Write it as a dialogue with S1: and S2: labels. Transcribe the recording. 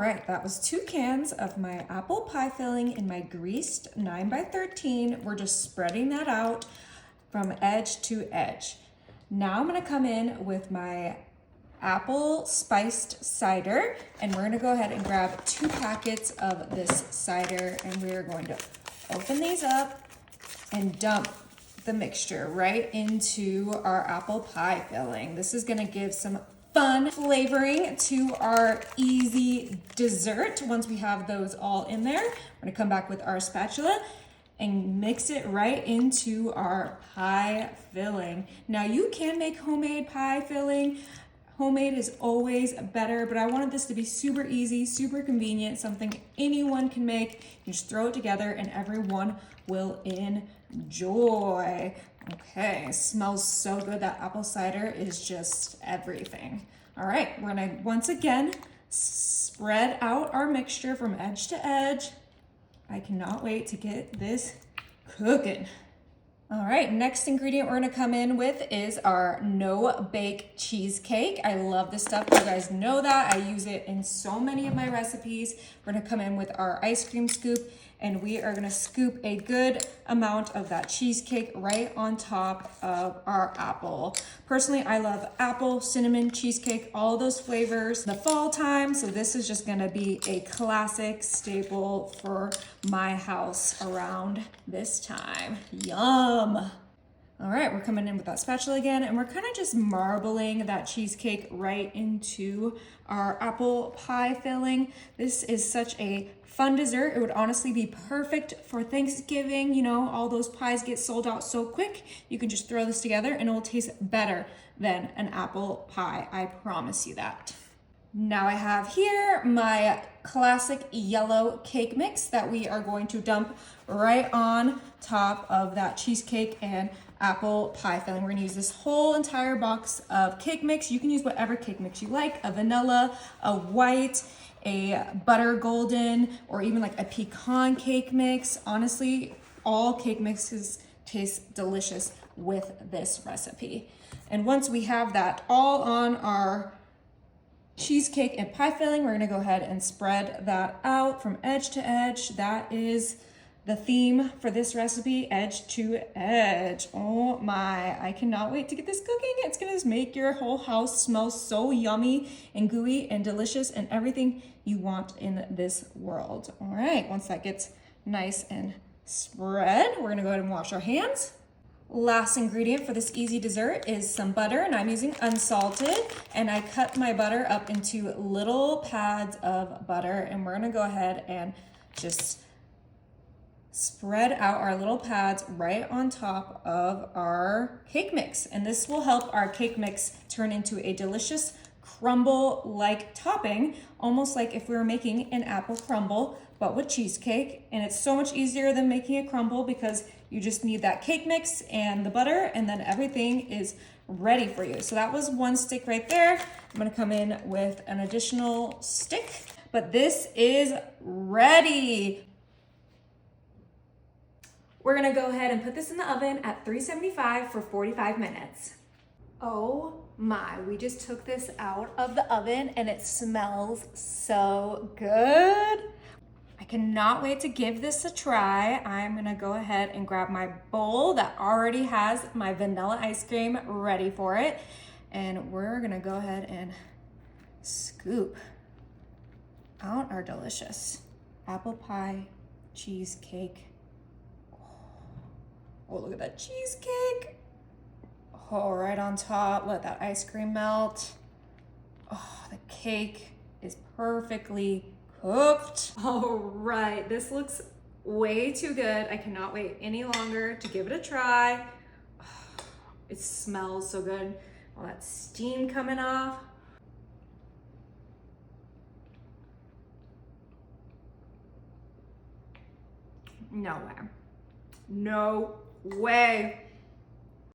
S1: right, that was 2 cans of my apple pie filling in my greased 9x13. We're just spreading that out from edge to edge. Now I'm gonna come in with my apple spiced cider, and we're gonna go ahead and grab 2 packets of this cider, and we are going to open these up and dump the mixture right into our apple pie filling. This is gonna give some fun flavoring to our easy dessert. Once we have those all in there, we're gonna come back with our spatula and mix it right into our pie filling. Now you can make homemade pie filling. Homemade is always better, but I wanted this to be super easy, super convenient, something anyone can make. You just throw it together and everyone will enjoy. Okay, it smells so good. That apple cider is just everything. All right, we're gonna once again spread out our mixture from edge to edge. I cannot wait to get this cooking. All right, next ingredient we're gonna come in with is our no-bake cheesecake. I love this stuff, you guys know that. I use it in so many of my recipes. We're gonna come in with our ice cream scoop, and we are gonna scoop a good amount of that cheesecake right on top of our apple. Personally, I love apple, cinnamon, cheesecake, all those flavors. The fall time, so this is just gonna be a classic staple for my house around this time. Yum. All right, we're coming in with that spatula again, and we're kind of just marbling that cheesecake right into our apple pie filling. This is such a fun dessert. It would honestly be perfect for Thanksgiving. You know, all those pies get sold out so quick. You can just throw this together and it will taste better than an apple pie. I promise you that. Now I have here my classic yellow cake mix that we are going to dump right on top of that cheesecake and apple pie filling. We're gonna use this whole entire box of cake mix. You can use whatever cake mix you like, a vanilla, a white, a butter golden, or even like a pecan cake mix. Honestly, all cake mixes taste delicious with this recipe. And once we have that all on our cheesecake and pie filling, we're gonna go ahead and spread that out from edge to edge. That is the theme for this recipe, edge to edge. Oh my, I cannot wait to get this cooking. It's gonna make your whole house smell so yummy and gooey and delicious and everything you want in this world. All right, once that gets nice and spread, we're gonna go ahead and wash our hands. Last ingredient for this easy dessert is some butter, and I'm using unsalted, and I cut my butter up into little pads of butter, and we're gonna go ahead and just spread out our little pads right on top of our cake mix. And this will help our cake mix turn into a delicious crumble-like topping, almost like if we were making an apple crumble, but with cheesecake. And it's so much easier than making a crumble because you just need that cake mix and the butter, and then everything is ready for you. So that was 1 stick right there. I'm gonna come in with an additional stick, but this is ready. We're gonna go ahead and put this in the oven at 375 for 45 minutes. Oh my, we just took this out of the oven and it smells so good. I cannot wait to give this a try. I'm gonna go ahead and grab my bowl that already has my vanilla ice cream ready for it. And we're gonna go ahead and scoop out our delicious apple pie cheesecake. Oh, look at that cheesecake. Oh, right on top, let that ice cream melt. Oh, the cake is perfectly cooked. All right, this looks way too good. I cannot wait any longer to give it a try. Oh, it smells so good. All that steam coming off. No way. No way.